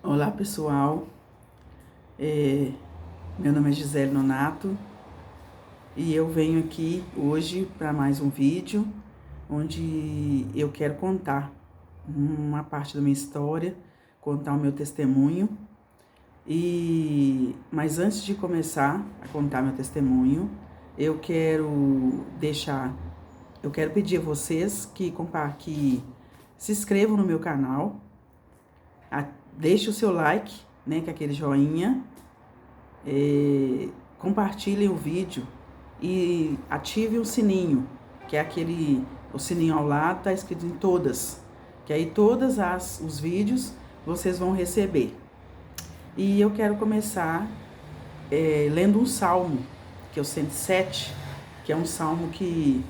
Olá pessoal, É, meu nome é Gisele Nonato e eu venho aqui hoje para mais um vídeo onde eu quero contar uma parte da minha história, contar o meu testemunho. Mas antes de começar a contar meu testemunho, eu quero pedir a vocês que se inscrevam no meu canal, deixe o seu like, né, que é aquele joinha. Compartilhem o vídeo e ative o sininho, que é o sininho ao lado, tá escrito em todas, que aí os vídeos vocês vão receber. E eu quero começar lendo um salmo, que é o 107, que é um salmo que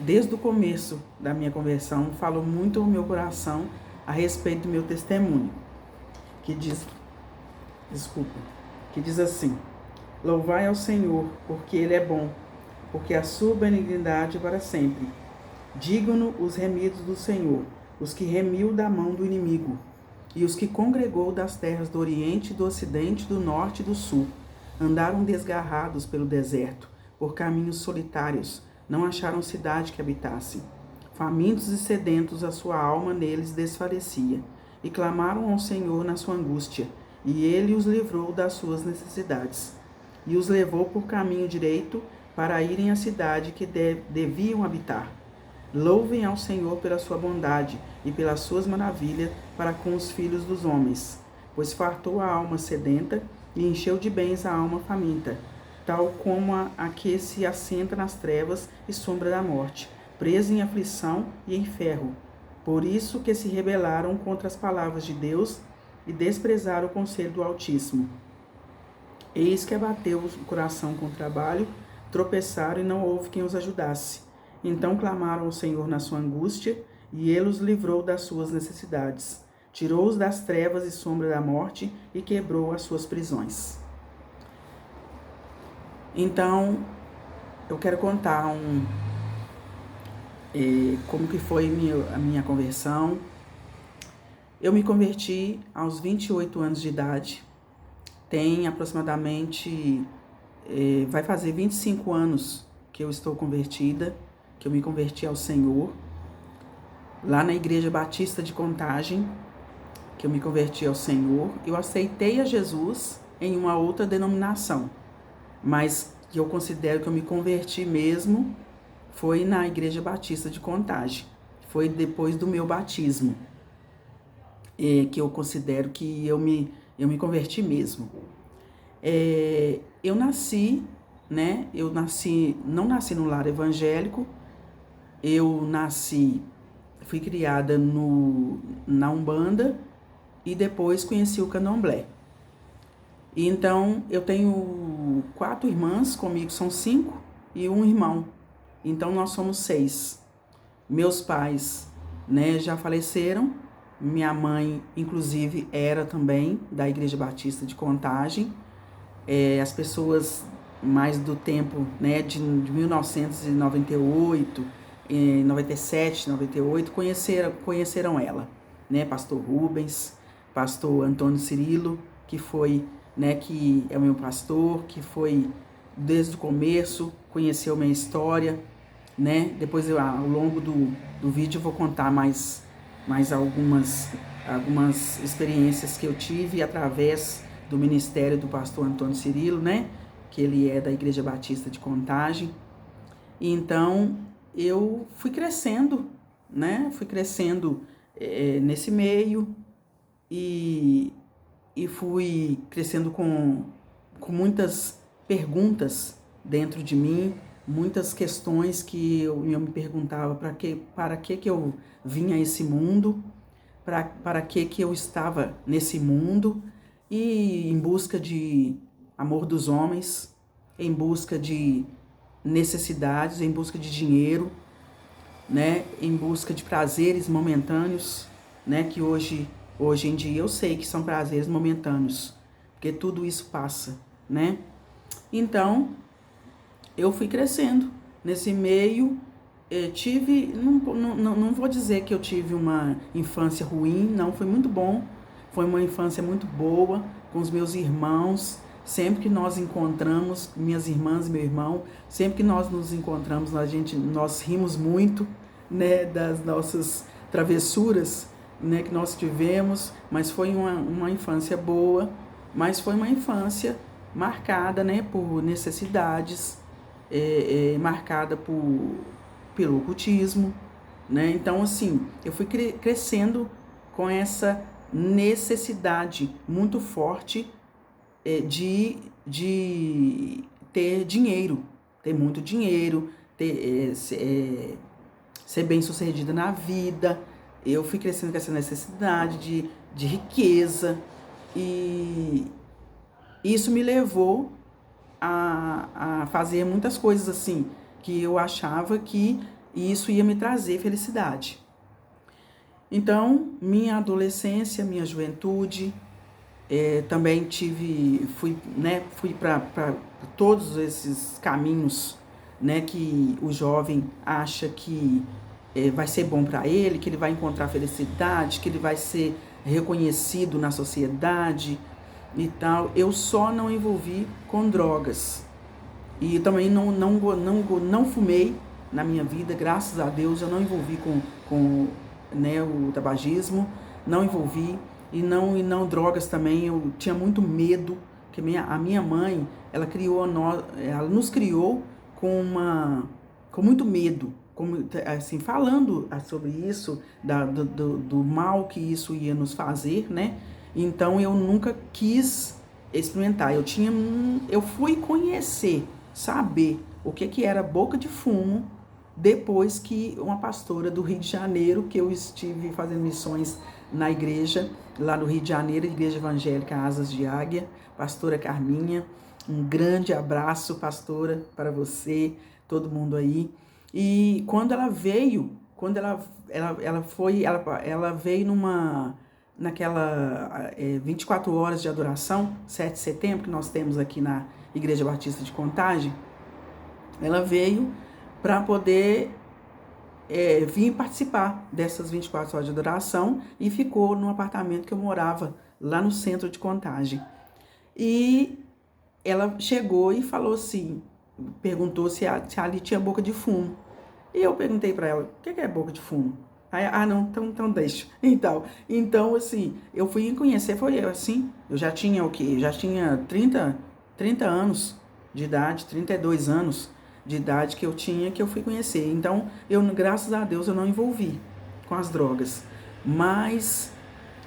desde o começo da minha conversão falou muito ao meu coração a respeito do meu testemunho, que diz assim: louvai ao Senhor, porque Ele é bom, porque a sua benignidade é para sempre. Digam-no os remidos do Senhor, os que remiu da mão do inimigo, e os que congregou das terras do Oriente, do Ocidente, do Norte e do Sul. Andaram desgarrados pelo deserto, por caminhos solitários, não acharam cidade que habitassem. Famintos e sedentos, a sua alma neles desfalecia, e clamaram ao Senhor na sua angústia, e Ele os livrou das suas necessidades, e os levou por caminho direito para irem à cidade que deviam habitar. Louvem ao Senhor pela sua bondade e pelas suas maravilhas para com os filhos dos homens, pois fartou a alma sedenta e encheu de bens a alma faminta, tal como a que se assenta nas trevas e sombra da morte, presa em aflição e em ferro. Por isso que se rebelaram contra as palavras de Deus e desprezaram o conselho do Altíssimo. Eis que abateu o coração com o trabalho, tropeçaram e não houve quem os ajudasse. Então clamaram ao Senhor na sua angústia, e Ele os livrou das suas necessidades. Tirou-os das trevas e sombra da morte, e quebrou as suas prisões. Então, eu quero contar como que foi a minha conversão. Eu me converti aos 28 anos de idade. Tem aproximadamente, vai fazer 25 anos que eu estou convertida, que eu me converti ao Senhor, lá na Igreja Batista de Contagem, que eu me converti ao Senhor. Eu aceitei a Jesus em uma outra denominação, mas que eu considero que eu me converti mesmo foi na Igreja Batista de Contagem. Foi depois do meu batismo, que eu considero que eu me converti mesmo. Eu nasci, né? Não nasci no lar evangélico. Fui criada na Umbanda e depois conheci o Candomblé. E então eu tenho 4 irmãs, comigo são 5 e um irmão. Então nós somos 6. Meus pais, né, já faleceram. Minha mãe, inclusive, era também da Igreja Batista de Contagem. As pessoas mais do tempo, né, de 1998, 97, 98, conheceram ela, né? Pastor Rubens, pastor Antônio Cirilo, que foi, né, que é o meu pastor, que foi desde o começo, conheceu minha história, né? Depois ao longo do vídeo eu vou contar mais algumas experiências que eu tive através do ministério do pastor Antônio Cirilo, né? Que ele é da Igreja Batista de Contagem. E então eu fui crescendo, né? Nesse meio e fui crescendo com muitas perguntas dentro de mim, muitas questões que eu me perguntava: para que eu vim a esse mundo, para que eu estava nesse mundo, e em busca de amor dos homens, em busca de necessidades, em busca de dinheiro, né, em busca de prazeres momentâneos, né, que hoje em dia eu sei que são prazeres momentâneos, porque tudo isso passa, né? Então, eu fui crescendo nesse meio. Não vou dizer que eu tive uma infância ruim, não, foi muito bom. Foi uma infância muito boa com os meus irmãos. Sempre que nós encontramos, minhas irmãs e meu irmão, sempre que nós nos encontramos, nós rimos muito, né, das nossas travessuras, né, que nós tivemos, mas foi uma infância boa, mas foi uma infância marcada, né, por necessidades, marcada pelo ocultismo, né? Então, assim, eu fui crescendo com essa necessidade muito forte de ter dinheiro, ter muito dinheiro, ser bem-sucedida na vida. Eu fui crescendo com essa necessidade de riqueza, e isso me levou a fazer muitas coisas assim, que eu achava que isso ia me trazer felicidade. Então, minha adolescência, minha juventude, também fui para todos esses caminhos, né, que o jovem acha que vai ser bom para ele, que ele vai encontrar felicidade, que ele vai ser reconhecido na sociedade e tal. Eu só não envolvi com drogas. E também não fumei na minha vida, graças a Deus. Eu não envolvi com né, o tabagismo, não envolvi. E não drogas também. Eu tinha muito medo, que a minha mãe, ela nos criou com muito medo, assim, falando sobre isso, do mal que isso ia nos fazer, né? Então eu nunca quis experimentar. Eu fui conhecer, saber o que era boca de fumo depois que uma pastora do Rio de Janeiro, que eu estive fazendo missões na igreja, lá no Rio de Janeiro, Igreja Evangélica Asas de Águia, pastora Carminha, um grande abraço, pastora, para você, todo mundo aí. E quando ela veio, ela veio naquela 24 horas de adoração, 7 de setembro, que nós temos aqui na Igreja Batista de Contagem, ela veio para poder vir participar dessas 24 horas de adoração e ficou no apartamento que eu morava, lá no centro de Contagem. E ela chegou e falou assim, perguntou se ali tinha boca de fumo. E eu perguntei para ela, o que é boca de fumo? Aí, não, então deixa. Então, assim, eu fui conhecer, foi assim, eu já tinha o quê? Já tinha 30 anos de idade, 32 anos de idade que eu fui conhecer. Então, graças a Deus, eu não envolvi com as drogas. Mas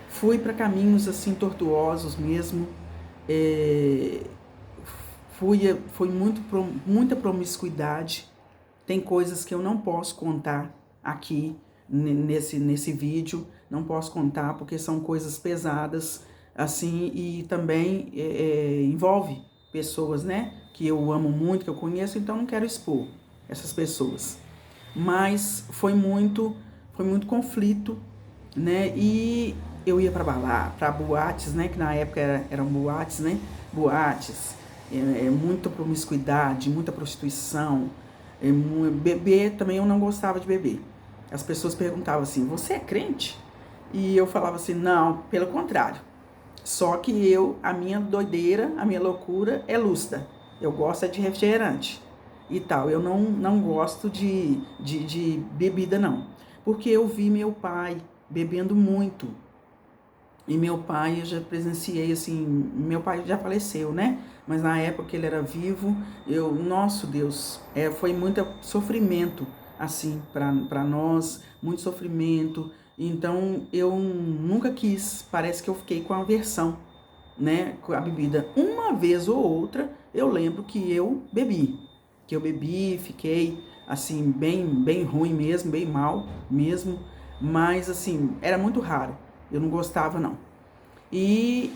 fui para caminhos, assim, tortuosos mesmo. Foi muita promiscuidade. Tem coisas que eu não posso contar aqui nesse vídeo, não posso contar porque são coisas pesadas, assim, e também envolve pessoas, né, que eu amo muito, que eu conheço, então não quero expor essas pessoas. Mas foi muito conflito, né, e eu ia para boates, né, que na época eram boates, né, muita promiscuidade, muita prostituição, beber também, eu não gostava de beber. As pessoas perguntavam assim, você é crente? E eu falava assim, não, pelo contrário. Só que a minha doideira, a minha loucura é lúcida. Eu gosto de refrigerante e tal. Eu não gosto de bebida, não. Porque eu vi meu pai bebendo muito. E meu pai, eu já presenciei, assim, meu pai já faleceu, né? Mas na época que ele era vivo, nosso Deus, foi muito sofrimento, assim, para nós, muito sofrimento. Então, eu nunca quis, parece que eu fiquei com aversão, né, com a bebida. Uma vez ou outra, eu lembro que eu bebi, fiquei, assim, bem ruim mesmo, bem mal mesmo, mas, assim, era muito raro, eu não gostava, não. E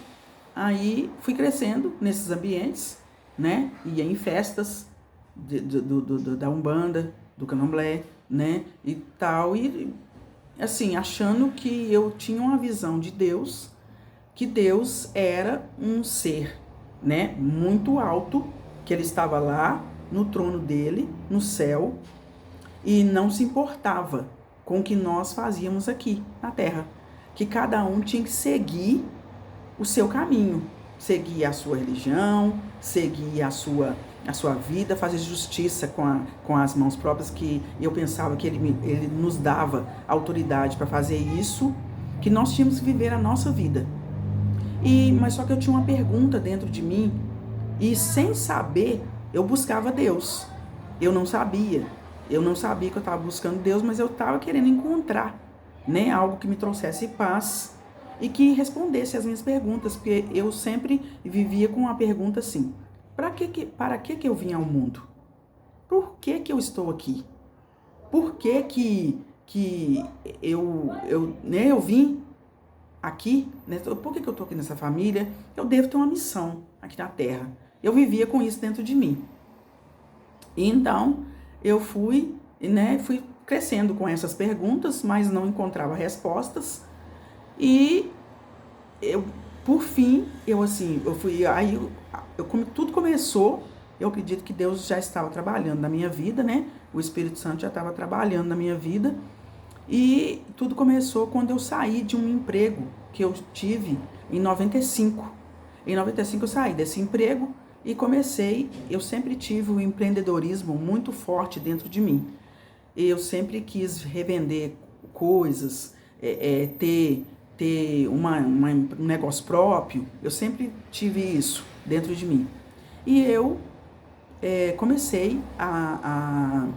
aí, fui crescendo nesses ambientes, né, ia em festas da Umbanda, do Candomblé, né, e tal, e assim, achando que eu tinha uma visão de Deus, que Deus era um ser, né, muito alto, que ele estava lá no trono dele, no céu, e não se importava com o que nós fazíamos aqui na terra, que cada um tinha que seguir o seu caminho, seguir a sua religião, seguir a sua vida, fazer justiça com as mãos próprias, que eu pensava que ele nos dava autoridade para fazer isso, que nós tínhamos que viver a nossa vida. Mas só que eu tinha uma pergunta dentro de mim, e sem saber, eu buscava Deus. Eu não sabia que eu estava buscando Deus, mas eu estava querendo encontrar, né, algo que me trouxesse paz e que respondesse as minhas perguntas, porque eu sempre vivia com uma pergunta assim: para que eu vim ao mundo? Por que eu estou aqui? Por que eu vim aqui? Né? Por que eu estou aqui nessa família? Eu devo ter uma missão aqui na Terra. Eu vivia com isso dentro de mim. E então eu fui crescendo com essas perguntas, mas não encontrava respostas. E por fim, como tudo começou, eu acredito que Deus já estava trabalhando na minha vida, né? O Espírito Santo já estava trabalhando na minha vida. E tudo começou quando eu saí de um emprego que eu tive em 95. Em 95 eu saí desse emprego e eu sempre tive um empreendedorismo muito forte dentro de mim. Eu sempre quis revender coisas, ter um negócio próprio. Eu sempre tive isso dentro de mim. E eu comecei a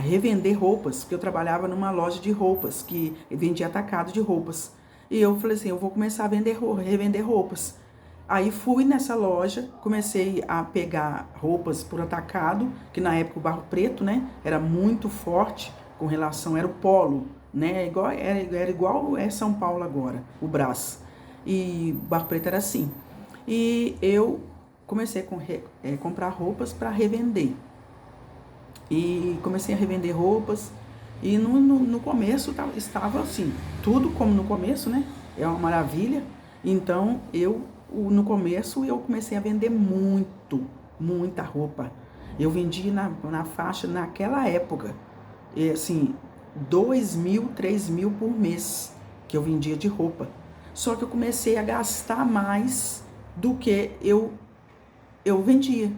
revender roupas, porque eu trabalhava numa loja de roupas, que vendia atacado de roupas. E eu falei assim, eu vou começar a revender roupas. Aí fui nessa loja, comecei a pegar roupas por atacado, que na época o Barro Preto, né, era muito forte com relação, era o polo, né, era igual São Paulo agora, o Brás. E o Barro Preto era assim. E eu comecei a comprar roupas para revender. E comecei a revender roupas. E no começo estava assim, tudo como no começo, né? É uma maravilha. Então, no começo, eu comecei a vender muita roupa. Eu vendia na faixa, naquela época, assim, 2.000, 3.000 por mês que eu vendia de roupa. Só que eu comecei a gastar mais do que eu vendia.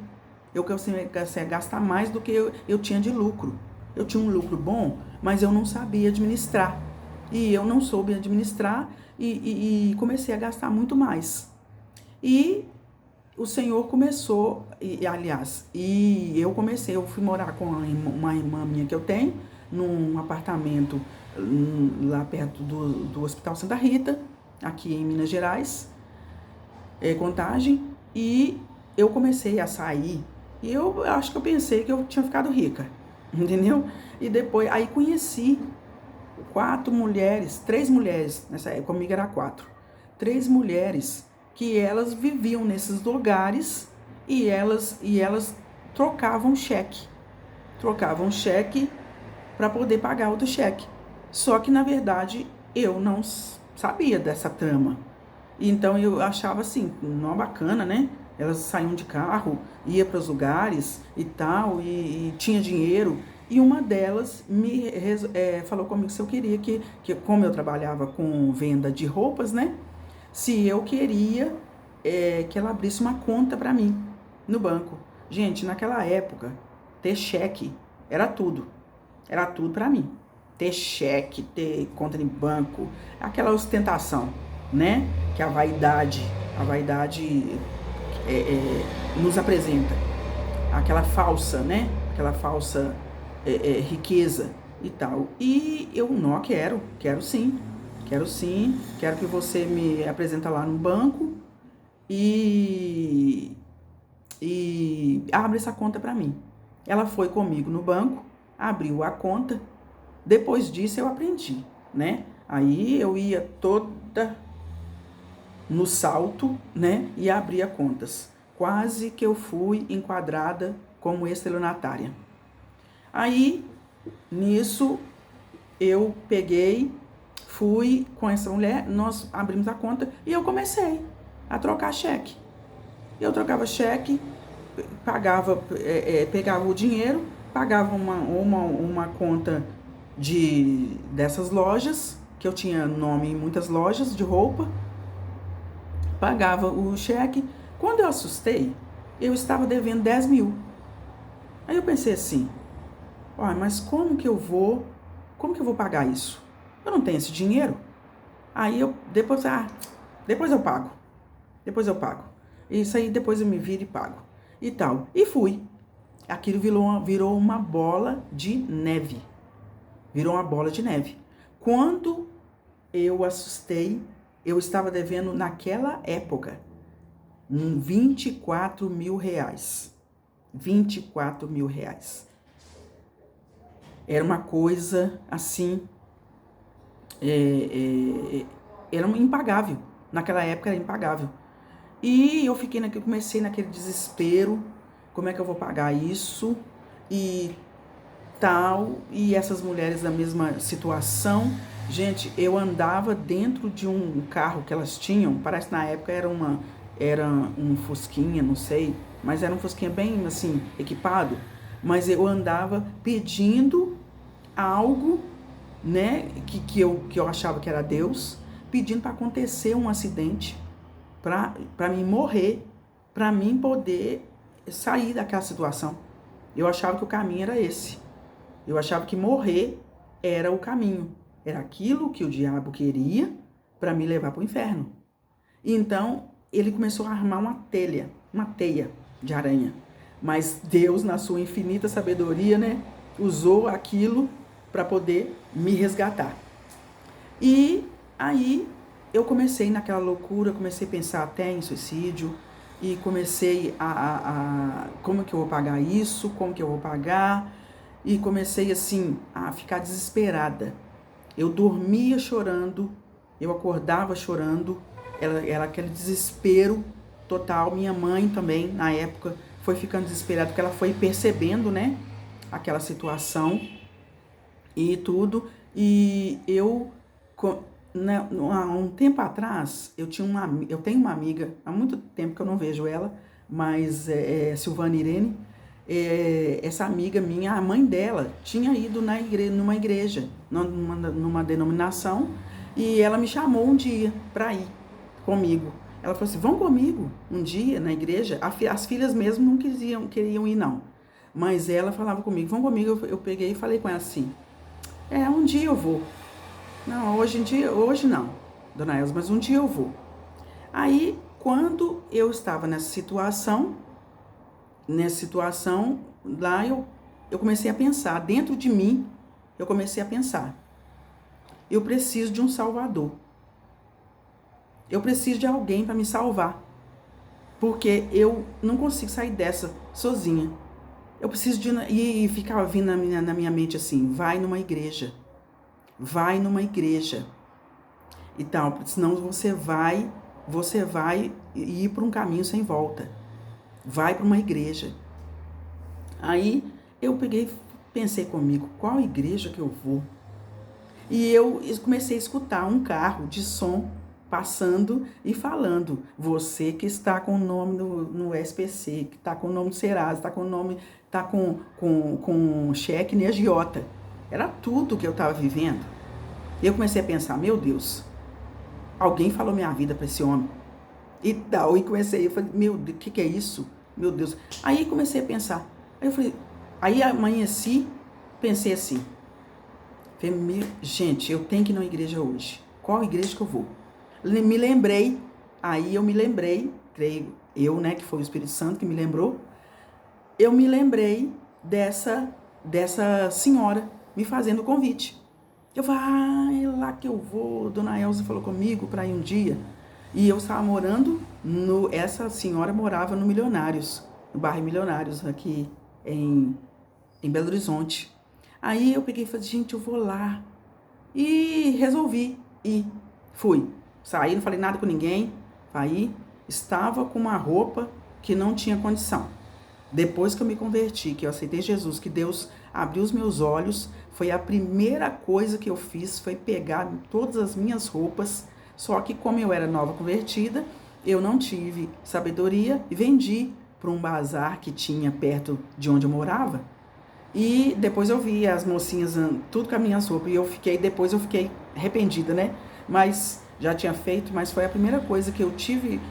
Eu comecei a gastar mais do que eu tinha de lucro. Eu tinha um lucro bom, mas eu não sabia administrar. E eu não soube administrar e comecei a gastar muito mais. E o Senhor começou, eu fui morar com uma irmã minha que eu tenho, num apartamento lá perto do Hospital Santa Rita, aqui em Minas Gerais, Contagem, e eu comecei a sair, e eu acho que eu pensei que eu tinha ficado rica, entendeu? E depois, aí conheci 3 mulheres, nessa época comigo era 4, 3 mulheres, que elas viviam nesses lugares e elas trocavam cheque para poder pagar outro cheque. Só que, na verdade, eu não sabia dessa trama. Então, eu achava assim, não bacana, né? Elas saíam de carro, ia para os lugares e tal, e tinha dinheiro. E uma delas falou comigo se eu queria que, como eu trabalhava com venda de roupas, né? Se eu queria que ela abrisse uma conta para mim no banco. Gente, naquela época, ter cheque era tudo. Era tudo para mim. Ter cheque, ter conta em banco, aquela ostentação, né? Que a vaidade nos apresenta. Aquela falsa, né? Aquela falsa riqueza e tal. E eu não quero sim. Quero que você me apresenta lá no banco e abre essa conta para mim. Ela foi comigo no banco, abriu a conta. Depois disso eu aprendi, né? Aí eu ia toda no salto, né? E abria contas. Quase que eu fui enquadrada como estelionatária. Aí, nisso, eu fui com essa mulher, nós abrimos a conta e eu comecei a trocar cheque. Eu trocava cheque, pegava o dinheiro, pagava uma conta dessas lojas, que eu tinha nome em muitas lojas de roupa, pagava o cheque. Quando eu assustei, eu estava devendo 10 mil. Aí eu pensei assim, mas como que eu vou pagar isso? Eu não tenho esse dinheiro. Aí eu, depois eu pago. Isso aí depois eu me viro e pago. E tal. E fui. Aquilo virou uma bola de neve. Virou uma bola de neve. Quando eu assustei, eu estava devendo naquela época 24 mil reais. 24 mil reais. Era uma coisa assim, era impagável. Naquela época era impagável. E eu comecei naquele desespero, como é que eu vou pagar isso e tal, e essas mulheres da mesma situação. Gente, eu andava dentro de um carro que elas tinham, parece que na época era um Fusquinha, não sei, mas era um Fusquinha bem assim, equipado, mas eu andava pedindo algo, né, que eu achava que era Deus, pedindo para acontecer um acidente, para mim morrer, para mim poder sair daquela situação. Eu achava que o caminho era esse. Eu achava que morrer era o caminho. Era aquilo que o diabo queria para me levar para o inferno. Então, ele começou a armar uma teia de aranha. Mas Deus, na sua infinita sabedoria, né, usou aquilo para poder me resgatar. E aí eu comecei naquela loucura, comecei a pensar até em suicídio, e comecei como que eu vou pagar isso, como que eu vou pagar, e comecei assim a ficar desesperada. Eu dormia chorando, eu acordava chorando, era aquele desespero total. Minha mãe também, na época, foi ficando desesperada, porque ela foi percebendo, né, aquela situação e tudo. E eu, há um tempo atrás, eu tenho uma amiga, há muito tempo que eu não vejo ela, mas Silvana Irene. Essa amiga minha, a mãe dela, tinha ido numa igreja, numa denominação, e ela me chamou um dia para ir comigo. Ela falou assim, vão comigo um dia na igreja. As filhas mesmo não queriam ir não, mas ela falava comigo, vão comigo. Eu peguei e falei com ela assim, um dia eu vou. Não, hoje não, dona Elza, mas um dia eu vou. Aí, quando eu estava nessa situação, lá eu comecei a pensar, dentro de mim, eu comecei a pensar, eu preciso de um salvador. Eu preciso de alguém para me salvar, porque eu não consigo sair dessa sozinha. Eu preciso e ficava vindo na minha mente assim, vai numa igreja e tal, senão você vai ir para um caminho sem volta. Vai para uma igreja. Aí eu pensei comigo, qual igreja que eu vou? E eu comecei a escutar um carro de som passando e falando, você que está com o nome no SPC, que está com o nome do Serasa, está com cheque no agiota. Era tudo que eu estava vivendo. E eu comecei a pensar, meu Deus, alguém falou minha vida para esse homem. E tal, eu falei, meu Deus, o que é isso? Meu Deus. Aí comecei a pensar, aí amanheci, pensei assim, gente, eu tenho que ir na igreja hoje. Qual igreja que eu vou? Eu me lembrei, creio eu, né, que foi o Espírito Santo que me lembrou, eu me lembrei dessa senhora me fazendo o convite. Eu falei, é lá que eu vou, Dona Elza falou comigo para ir um dia. E eu estava morando, essa senhora morava no Milionários, no bairro Milionários, aqui em Belo Horizonte. Aí eu peguei e falei, gente, eu vou lá. E resolvi ir. Fui. Saí, não falei nada com ninguém. Aí estava com uma roupa que não tinha condição. Depois que eu me converti, que eu aceitei Jesus, que Deus abriu os meus olhos, foi a primeira coisa que eu fiz, foi pegar todas as minhas roupas. Só que como eu era nova convertida, eu não tive sabedoria e vendi para um bazar que tinha perto de onde eu morava. E depois eu vi as mocinhas tudo com as minhas roupas e depois eu fiquei arrependida, né? Mas já tinha feito, mas foi a primeira coisa que eu tive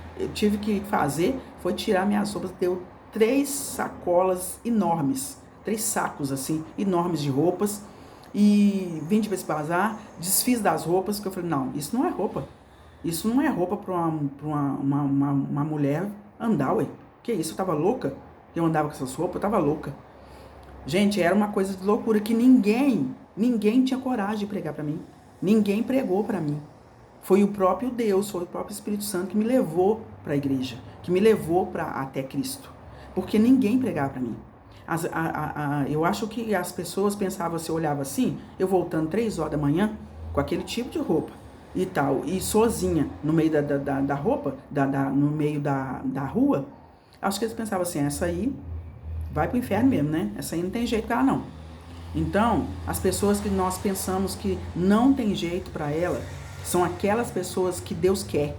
que fazer, foi tirar minhas roupas. Deu 3 sacolas enormes, 3 sacos assim, enormes de roupas, e vim para esse bazar, desfiz das roupas, porque eu falei, não, isso não é roupa. Isso não é roupa para uma mulher andar, ué. Que isso, eu tava louca? Eu andava com essas roupas, eu tava louca. Gente, era uma coisa de loucura que ninguém tinha coragem de pregar para mim. Ninguém pregou para mim. Foi o próprio Deus, foi o próprio Espírito Santo que me levou para a igreja, que me levou até Cristo. Porque ninguém pregava para mim. Eu acho que as pessoas pensavam, se eu olhava assim, eu voltando 3 horas da manhã, com aquele tipo de roupa e tal, e sozinha no meio da roupa, no meio da rua, acho que eles pensavam assim, essa aí vai pro inferno mesmo, né? Essa aí não tem jeito pra ela, não. Então, as pessoas que nós pensamos que não tem jeito para ela, são aquelas pessoas que Deus quer.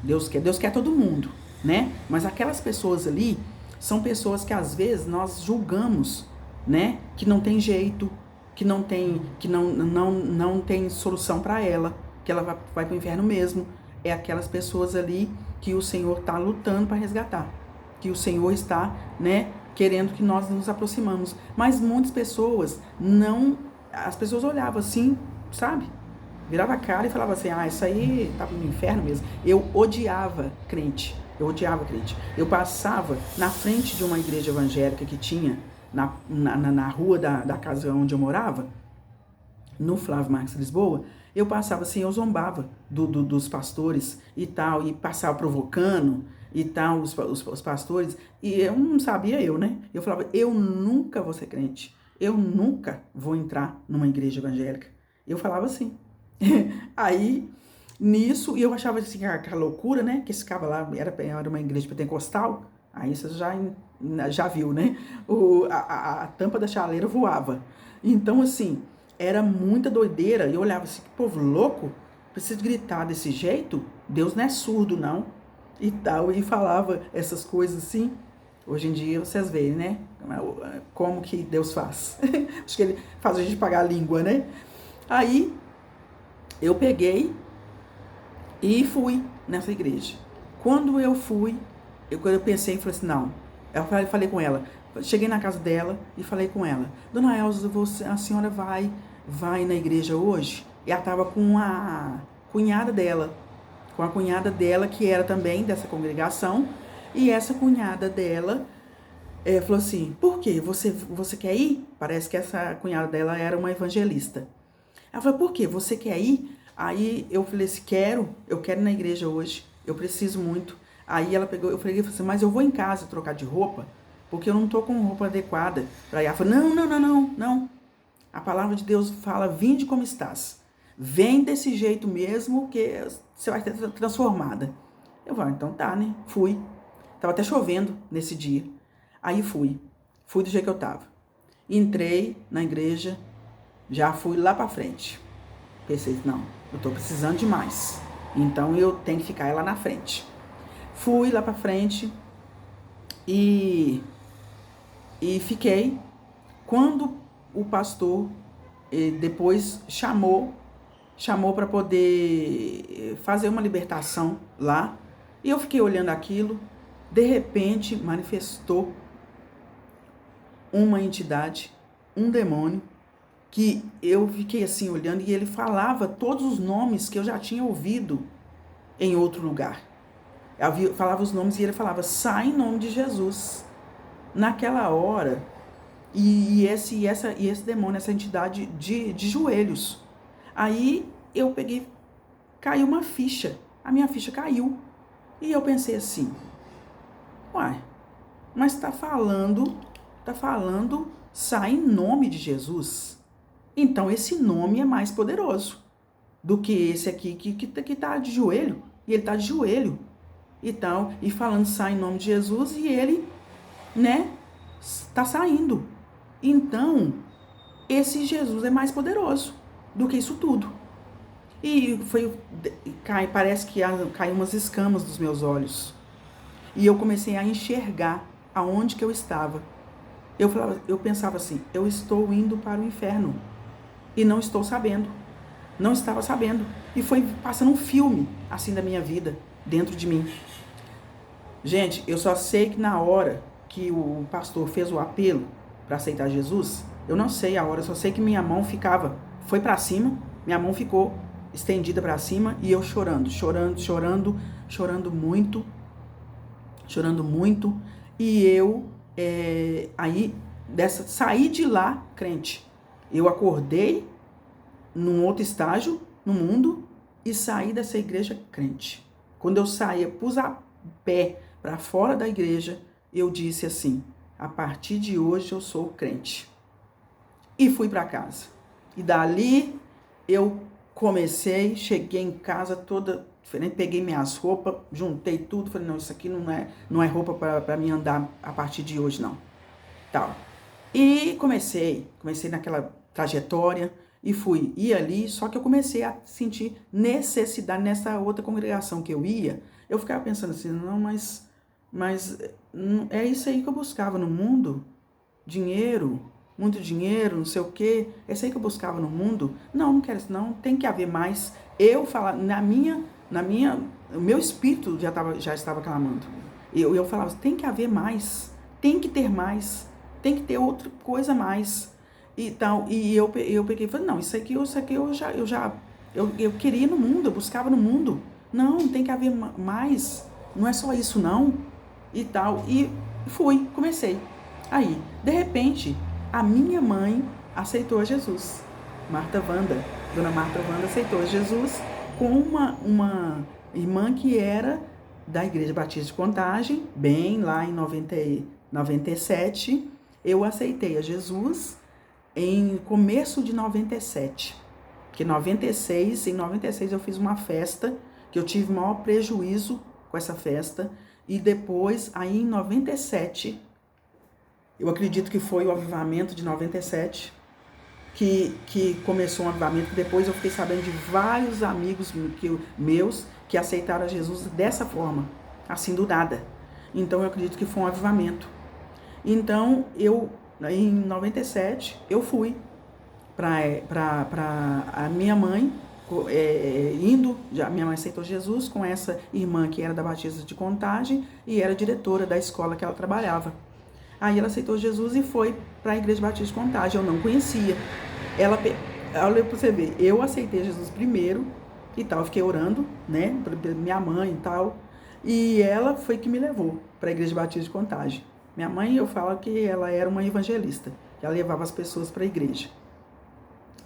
Deus quer todo mundo, né? Mas aquelas pessoas ali são pessoas que às vezes nós julgamos, né? Que não tem jeito, que não tem solução para ela, que ela vai pro inferno mesmo. É aquelas pessoas ali que o Senhor está lutando para resgatar, que o Senhor está, né, querendo que nós nos aproximamos. Mas muitas pessoas não, as pessoas olhavam assim, sabe? Virava a cara e falava assim, isso aí tá no inferno mesmo. Eu odiava crente. Eu passava na frente de uma igreja evangélica que tinha na rua da casa onde eu morava, no Flávio Marques Lisboa. Eu passava assim, eu zombava dos pastores e tal, e passava provocando e tal, os pastores, e eu não sabia né? Eu falava, eu nunca vou ser crente, eu nunca vou entrar numa igreja evangélica. Eu falava assim. Aí, nisso, e eu achava assim, que a loucura, né? Que esse cara lá era uma igreja pentecostal. Aí você já viu, né? A tampa da chaleira voava. Então, assim, era muita doideira. Eu olhava assim, que povo louco, precisa gritar desse jeito? Deus não é surdo, não. E tal, e falava essas coisas assim. Hoje em dia vocês veem, né? Como que Deus faz. Acho que ele faz a gente pagar a língua, né? Aí, eu peguei e fui nessa igreja. Quando eu fui, quando eu pensei, falei assim, não. Eu falei com ela, cheguei na casa dela e falei com ela, Dona Elza, a senhora vai na igreja hoje? E ela estava com a cunhada dela, que era também dessa congregação, e essa cunhada dela falou assim, por quê? Você quer ir? Parece que essa cunhada dela era uma evangelista. Ela falou, por quê? Você quer ir? Aí eu falei assim, eu quero ir na igreja hoje, eu preciso muito. Aí ela pegou, eu falei assim, mas eu vou em casa trocar de roupa, porque eu não tô com roupa adequada. Aí ela falou, não. A palavra de Deus fala, vinde como estás. Vem desse jeito mesmo, que você vai ser transformada. Eu falei, então tá, né? Fui. Tava até chovendo nesse dia. Aí fui do jeito que eu tava. Entrei na igreja, já fui lá pra frente. Pensei, não, eu tô precisando de mais. Então eu tenho que ficar lá na frente. Fui lá pra frente e fiquei. Quando o pastor depois chamou para poder fazer uma libertação lá, e eu fiquei olhando aquilo, de repente manifestou uma entidade, um demônio, que eu fiquei assim olhando e ele falava todos os nomes que eu já tinha ouvido em outro lugar. Eu falava os nomes e ele falava, sai em nome de Jesus. Naquela hora, e esse demônio, essa entidade de joelhos. Aí eu peguei, caiu uma ficha, a minha ficha caiu. E eu pensei assim, uai, mas tá falando, sai em nome de Jesus. Então esse nome é mais poderoso do que esse aqui que tá de joelho. E ele tá de joelho e tal, e falando sai em nome de Jesus, e ele, né, tá saindo. Então, esse Jesus é mais poderoso do que isso tudo. E parece que caiu umas escamas dos meus olhos. E eu comecei a enxergar aonde que eu estava. Eu pensava assim, eu estou indo para o inferno e não estou sabendo. Não estava sabendo. E foi passando um filme, assim, da minha vida, dentro de mim. Gente, eu só sei que na hora que o pastor fez o apelo para aceitar Jesus, eu não sei a hora, só sei que minha mão foi para cima, minha mão ficou estendida para cima e eu chorando, chorando muito, e eu saí de lá crente. Eu acordei num outro estágio no mundo e saí dessa igreja crente. Quando eu saí, pus a pé para fora da igreja, eu disse assim: a partir de hoje eu sou crente. E fui para casa. E dali eu cheguei em casa toda diferente, peguei minhas roupas, juntei tudo, falei: não, isso aqui não é roupa para mim andar a partir de hoje, não. Tal. E comecei naquela trajetória e fui ali, só que eu comecei a sentir necessidade nessa outra congregação que eu ia. Eu ficava pensando assim: não, mas é isso aí que eu buscava no mundo? Dinheiro, muito dinheiro, não sei o quê. É isso aí que eu buscava no mundo? Não quero isso, não. Tem que haver mais. Eu falava, o meu espírito já estava clamando. Eu falava: tem que haver mais, tem que ter mais, tem que ter outra coisa a mais. E tal, e eu peguei e falei: não, isso aqui eu queria no mundo, eu buscava no mundo. Não, tem que haver mais, não é só isso não, e tal. E comecei. Aí, de repente, a minha mãe aceitou Jesus. Dona Marta Wanda aceitou Jesus com uma irmã que era da Igreja Batista de Contagem, bem lá em 97. Eu aceitei a Jesus em começo de 97. Porque em 96 eu fiz uma festa, que eu tive o maior prejuízo com essa festa. E depois, aí em 97, eu acredito que foi o avivamento de 97, que começou um avivamento. Depois eu fiquei sabendo de vários amigos meus que aceitaram Jesus dessa forma, assim do nada. Então eu acredito que foi um avivamento. Então em 97 eu fui para a minha mãe, minha mãe aceitou Jesus com essa irmã que era da Batista de Contagem e era diretora da escola que ela trabalhava. Aí ela aceitou Jesus e foi para a Igreja Batista de Contagem. Eu não conhecia. Olha para você ver, eu aceitei Jesus primeiro e tal, eu fiquei orando, né, pra minha mãe e tal, e ela foi que me levou para a Igreja Batista de Contagem. Minha mãe, eu falo que ela era uma evangelista, ela levava as pessoas para a igreja.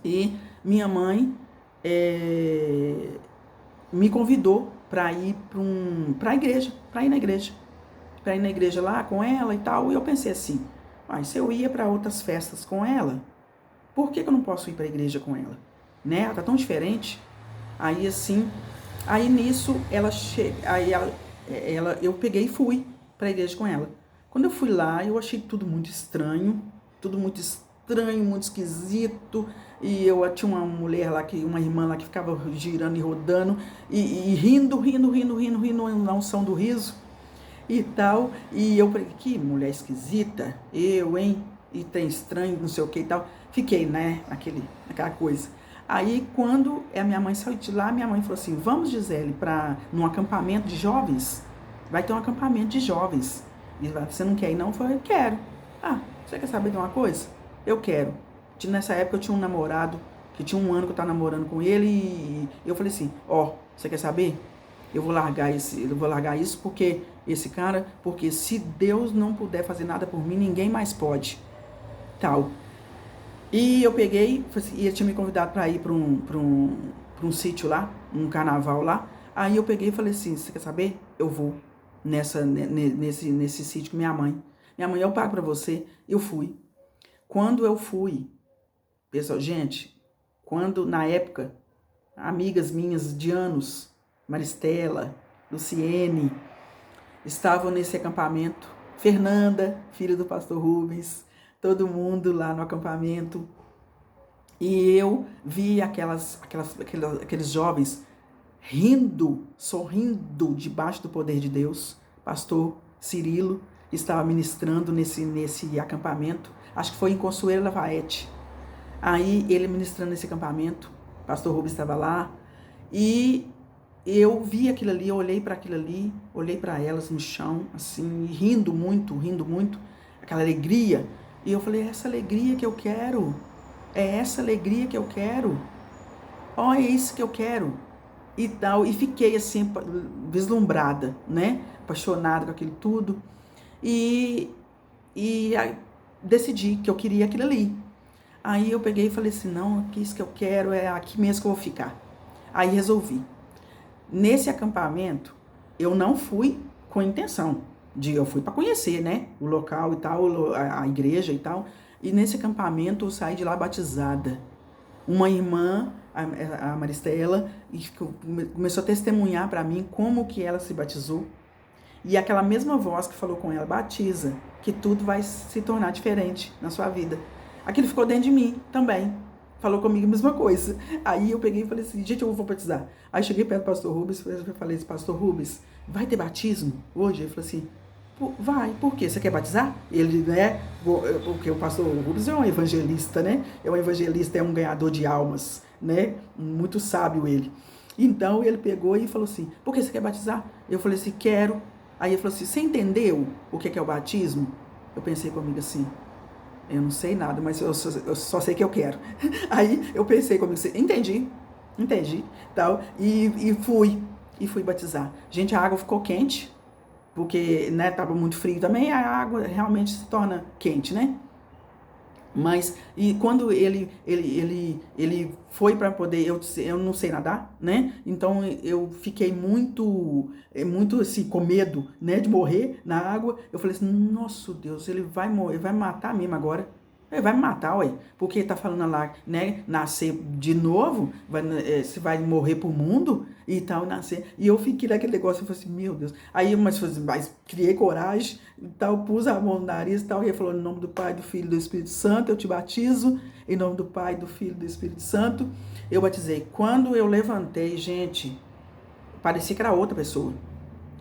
E minha mãe me convidou para ir para ir na igreja lá com ela e tal. E eu pensei assim: mas se eu ia para outras festas com ela, por que eu não posso ir para a igreja com ela? Né? Ela tá tão diferente. Aí assim, nisso eu peguei e fui para a igreja com ela. Quando eu fui lá, eu achei tudo muito estranho, muito esquisito. E eu tinha uma mulher lá, uma irmã lá que ficava girando e rodando e rindo na unção do riso e tal. E eu falei: que mulher esquisita, hein? E tem estranho, não sei o que e tal. Fiquei, né, naquela coisa. Aí, quando a minha mãe saiu de lá, minha mãe falou assim: vamos, Gisele, num acampamento de jovens. Vai ter um acampamento de jovens. E você não quer ir, não? Eu falei: quero. Ah, você quer saber de uma coisa? Eu quero. Nessa época eu tinha um namorado, que tinha 1 ano que eu estava namorando com ele, e eu falei assim: você quer saber? Eu vou largar isso porque porque se Deus não puder fazer nada por mim, ninguém mais pode. Tal. E eu peguei, e ele tinha me convidado para ir para um sítio lá, um carnaval lá. Aí eu peguei e falei assim: você quer saber? Eu vou nesse sítio com minha mãe. Minha mãe: eu pago para você. Eu fui. Quando eu fui, pessoal, gente, na época, amigas minhas de anos, Maristela, Luciene, estavam nesse acampamento. Fernanda, filha do pastor Rubens, todo mundo lá no acampamento. E eu vi aqueles jovens rindo, sorrindo debaixo do poder de Deus. Pastor Cirilo estava ministrando nesse acampamento. Acho que foi em Consuelo Lafayette. Aí ele ministrando nesse acampamento. pastor Rubens estava lá, e eu vi aquilo ali, eu olhei para aquilo ali, olhei para elas no chão, assim, rindo muito, aquela alegria, e eu falei, é essa alegria que eu quero, é essa alegria que eu quero, ó, é isso que eu quero, e tal, e fiquei assim, vislumbrada, né, apaixonada com aquilo tudo, e aí, decidi que eu queria aquilo ali. Aí eu peguei e falei assim, não, é isso que eu quero, é aqui mesmo que eu vou ficar. Aí resolvi. Nesse acampamento, eu não fui com intenção eu fui para conhecer, né, o local e tal, a igreja e tal. E nesse acampamento eu saí de lá batizada. Uma irmã, a Maristela, começou a testemunhar para mim como que ela se batizou. E aquela mesma voz que falou com ela, batiza, que tudo vai se tornar diferente na sua vida. Aquilo ficou dentro de mim também. Falou comigo a mesma coisa. Aí eu peguei e falei assim, gente, eu vou batizar. Aí cheguei perto do pastor Rubens e falei assim, pastor Rubens, vai ter batismo hoje? Ele falou assim, vai, por quê? Você quer batizar? Ele, né, porque o pastor Rubens é um evangelista, né? É um evangelista, é um ganhador de almas, né? Muito sábio ele. Então ele pegou e falou assim, por que você quer batizar? Eu falei assim, quero. Aí ele falou assim, você entendeu o que é o batismo? Eu pensei comigo assim, eu não sei nada, mas eu só sei que eu quero. Aí eu pensei comigo assim, entendi, tal, e fui batizar. Gente, a água ficou quente, porque, né, tava muito frio também, a água realmente se torna quente, né? Mas, e quando ele foi para poder, eu não sei nadar, né? Então eu fiquei muito assim, com medo, né, de morrer na água. Eu falei assim, nossa Deus, ele vai morrer, ele vai me matar mesmo agora. Ele vai me matar, ué, porque tá falando lá, né, nascer de novo, você vai morrer pro mundo e tal, nascer. E eu fiquei naquele negócio, eu falei assim, meu Deus. Aí, mas criei coragem e tal, pus a mão no nariz e tal, e ele falou, em nome do Pai, do Filho e do Espírito Santo, eu te batizo, em nome do Pai, do Filho e do Espírito Santo, eu batizei. Quando eu levantei, gente, parecia que era outra pessoa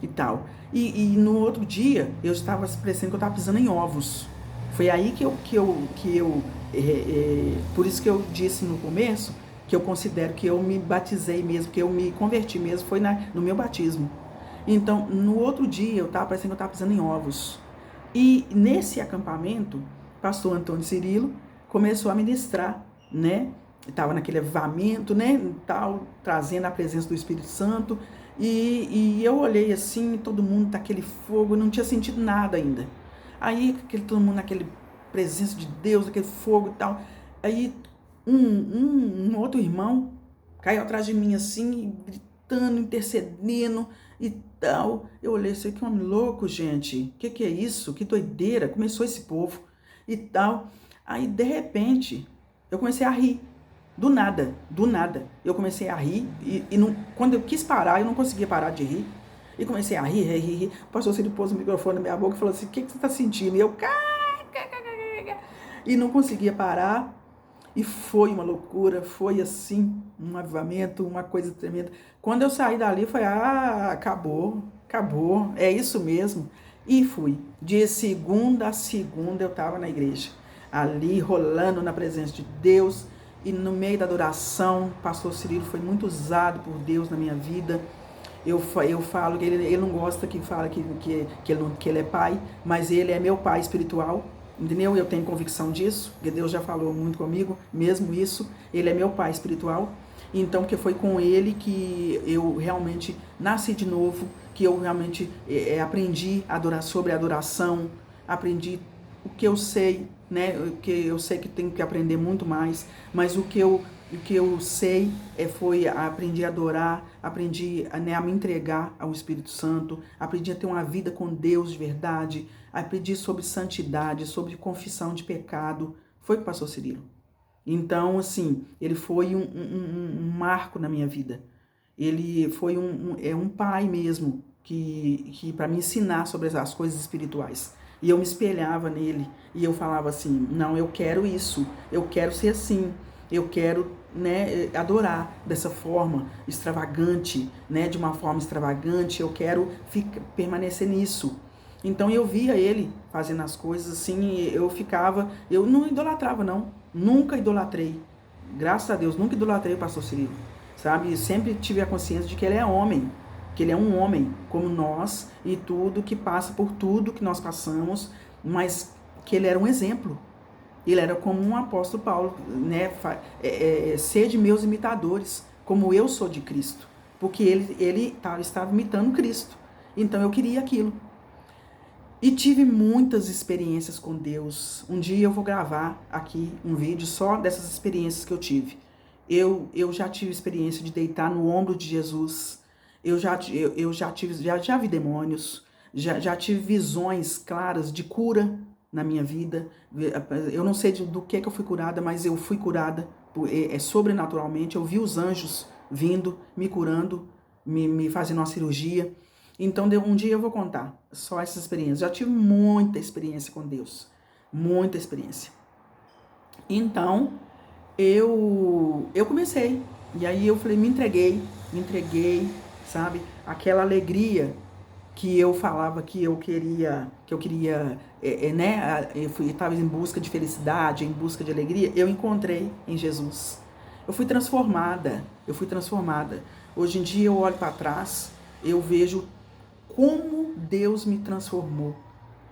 e tal. E no outro dia, eu estava parecendo que eu estava pisando em ovos. Foi aí por isso que eu disse no começo, que eu considero que eu me batizei mesmo, que eu me converti mesmo, foi no meu batismo. Então, no outro dia, eu estava parecendo que eu estava pisando em ovos. E nesse acampamento, pastor Antônio Cirilo começou a ministrar, né? Estava naquele avivamento, né? Tal, trazendo a presença do Espírito Santo. E eu olhei assim, todo mundo tá aquele fogo, eu não tinha sentido nada ainda. Aí, todo mundo naquele presença de Deus, aquele fogo e tal. Aí, um outro irmão caiu atrás de mim assim, gritando, intercedendo e tal. Eu olhei, isso aqui é um homem louco, gente. Que é isso? Que doideira. Começou esse povo e tal. Aí, de repente, eu comecei a rir. Do nada. Eu comecei a rir e não, quando eu quis parar, eu não conseguia parar de rir. E comecei a rir. O pastor Cílio pôs o microfone na minha boca e falou assim, o que você está sentindo? E eu, e não conseguia parar. E foi uma loucura, foi assim, um avivamento, uma coisa tremenda. Quando eu saí dali, foi, acabou, é isso mesmo. E fui. De segunda a segunda eu estava na igreja, ali rolando na presença de Deus. E no meio da adoração, o pastor Cirilo foi muito usado por Deus na minha vida. Eu falo que ele não gosta que fala que ele é pai, mas ele é meu pai espiritual, entendeu? Eu tenho convicção disso, porque Deus já falou muito comigo, mesmo isso, ele é meu pai espiritual. Então, que foi com ele que eu realmente nasci de novo, que eu realmente aprendi sobre adoração, aprendi o que eu sei, né? O que eu sei que tenho que aprender muito mais, mas o que eu sei foi aprendi a adorar, aprendi, né, a me entregar ao Espírito Santo, aprendi a ter uma vida com Deus de verdade, aprendi sobre santidade, sobre confissão de pecado. Foi com o pastor Cirilo. Então, assim, ele foi um marco na minha vida. Ele foi um pai mesmo, que para me ensinar sobre as coisas espirituais. E eu me espelhava nele, e eu falava assim, não, eu quero isso, eu quero ser assim, eu quero, né, adorar dessa forma extravagante, né, de uma forma extravagante, eu quero permanecer nisso. Então eu via ele fazendo as coisas assim, eu não idolatrava não, nunca idolatrei, Graças a Deus, nunca idolatrei o pastor Cirilo, sabe? E sempre tive a consciência de que ele é homem, que ele é um homem como nós e tudo que passa por tudo que nós passamos, mas que ele era um exemplo. Ele era como um apóstolo Paulo, né? Sede meus imitadores, como eu sou de Cristo, porque ele estava imitando Cristo. Então eu queria aquilo. E tive muitas experiências com Deus. Um dia eu vou gravar aqui um vídeo só dessas experiências que eu tive. Eu já tive experiência de deitar no ombro de Jesus. Eu já vi demônios. Já tive visões claras de cura na minha vida. Eu não sei do que eu fui curada, mas eu fui curada sobrenaturalmente. Eu vi os anjos vindo, me curando, me fazendo uma cirurgia. Então, um dia eu vou contar só essas experiências. Já tive muita experiência com Deus. Muita experiência. Então, eu comecei. E aí eu falei, me entreguei, sabe? Aquela alegria que eu falava que eu queria, né? Eu estava em busca de felicidade, em busca de alegria. Eu encontrei em Jesus. Eu fui transformada. Hoje em dia eu olho para trás, eu vejo como Deus me transformou,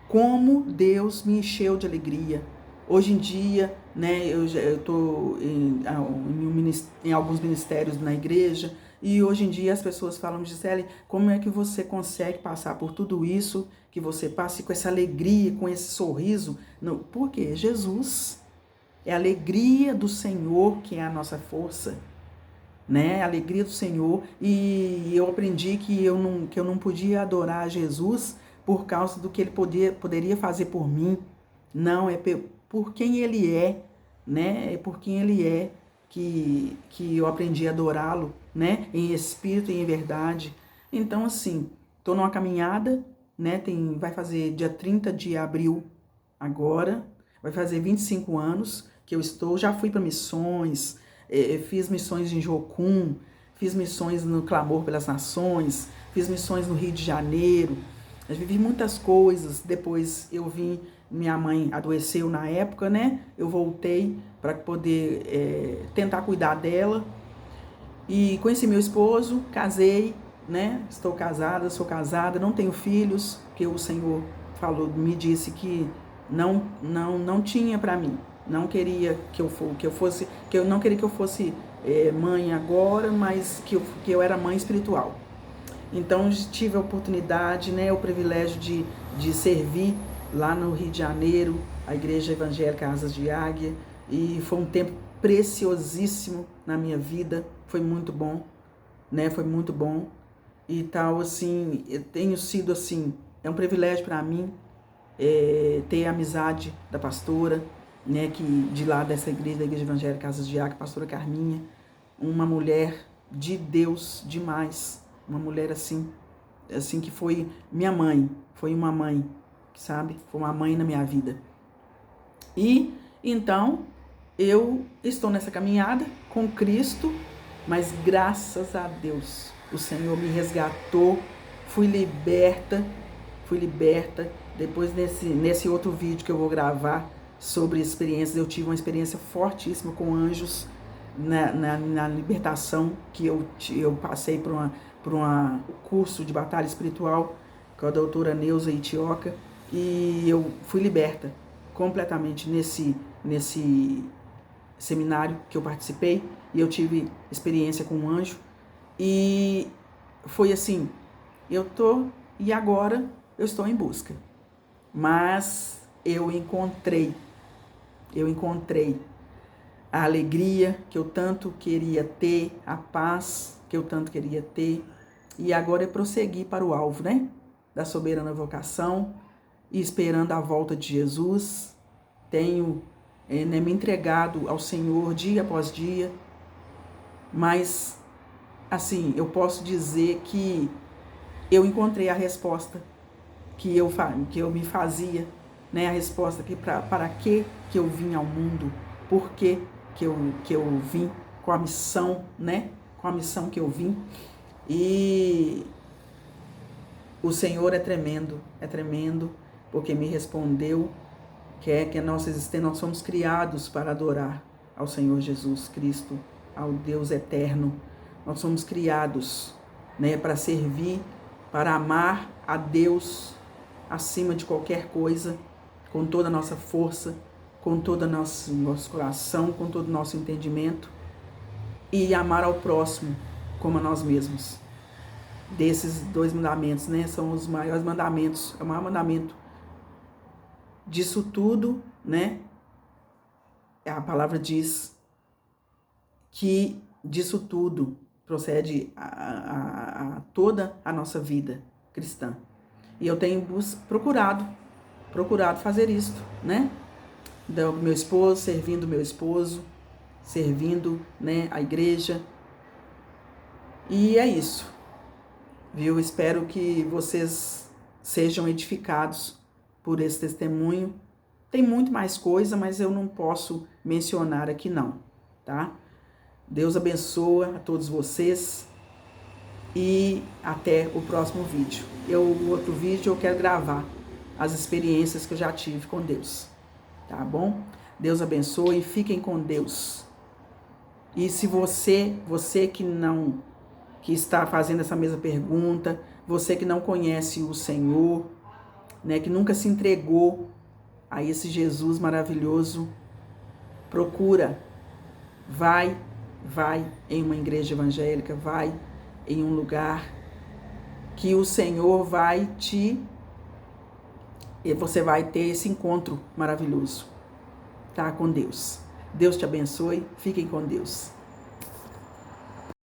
como Deus me encheu de alegria. Hoje em dia, né, eu estou em alguns ministérios na igreja, e hoje em dia as pessoas falam, Gisele, como é que você consegue passar por tudo isso que você passa, com essa alegria, com esse sorriso? Não, por quê? Jesus. É a alegria do Senhor que é a nossa força, né? A alegria do Senhor. E eu aprendi que eu não podia adorar Jesus por causa do que ele poderia fazer por mim. Não, é por quem ele é, né? É por quem ele é que eu aprendi a adorá-lo, né? Em espírito e em verdade. Então, assim, estou numa caminhada, né? Vai fazer dia 30 de abril agora, vai fazer 25 anos que eu já fui para missões, fiz missões em Jocum, fiz missões no Clamor pelas Nações, fiz missões no Rio de Janeiro, eu vivi muitas coisas. Depois eu vim, minha mãe adoeceu na época, né? Eu voltei para poder tentar cuidar dela e conheci meu esposo, casei, né? Sou casada, não tenho filhos, porque o Senhor me disse que não tinha para mim. Não queria que eu não queria que eu fosse mãe agora, mas que eu era mãe espiritual. Então tive a oportunidade, né, o privilégio de servir lá no Rio de Janeiro, a Igreja Evangélica Asas de Águia, e foi um tempo preciosíssimo na minha vida, foi muito bom, né, foi muito bom. E tal, assim, eu tenho sido assim, é um privilégio para mim ter a amizade da pastora, né, que de lá dessa igreja, da Igreja Evangélica Casas de Águia, a pastora Carminha, uma mulher de Deus demais, uma mulher assim que foi minha mãe, foi uma mãe, sabe? Foi uma mãe na minha vida. E então eu estou nessa caminhada com Cristo, mas graças a Deus o Senhor me resgatou, fui liberta. Depois nesse outro vídeo que eu vou gravar sobre experiências, eu tive uma experiência fortíssima com anjos na libertação, que eu passei por um curso de batalha espiritual com a doutora Neuza Itioca, e eu fui liberta completamente nesse seminário que eu participei, e eu tive experiência com um anjo, e foi assim, e agora eu estou em busca, mas eu encontrei a alegria que eu tanto queria ter, a paz que eu tanto queria ter, e agora é prosseguir para o alvo, né? Da soberana vocação, e esperando a volta de Jesus. Tenho me entregado ao Senhor dia após dia, mas, assim, eu posso dizer que eu encontrei a resposta que eu me fazia, né? A resposta que para que eu vim ao mundo, por que eu vim, com a missão, né? Com a missão que eu vim. E o Senhor é tremendo, porque me respondeu que nós somos criados para adorar. ao Senhor Jesus Cristo, ao Deus eterno. Nós somos criados, né, para servir, para amar a Deus acima de qualquer coisa, com toda a nossa força, com todo o nosso coração, com todo o nosso entendimento, e amar ao próximo como a nós mesmos. Desses 2 mandamentos, né, são os maiores mandamentos, é o maior mandamento disso tudo, né? A palavra diz que disso tudo procede a toda a nossa vida cristã. E eu tenho procurado fazer isso, né? Do meu esposo, servindo o meu esposo, servindo, né, a igreja. E é isso, viu? Espero que vocês sejam edificados por esse testemunho. Tem muito mais coisa, mas eu não posso mencionar aqui não, tá? Deus abençoa a todos vocês e até o próximo vídeo. O outro vídeo eu quero gravar as experiências que eu já tive com Deus, tá bom? Deus abençoe e fiquem com Deus. E se você que está fazendo essa mesma pergunta, você que não conhece o Senhor, né, que nunca se entregou a esse Jesus maravilhoso, procura, vai em uma igreja evangélica, vai em um lugar que o Senhor e você vai ter esse encontro maravilhoso, tá, com Deus. Deus te abençoe, fiquem com Deus.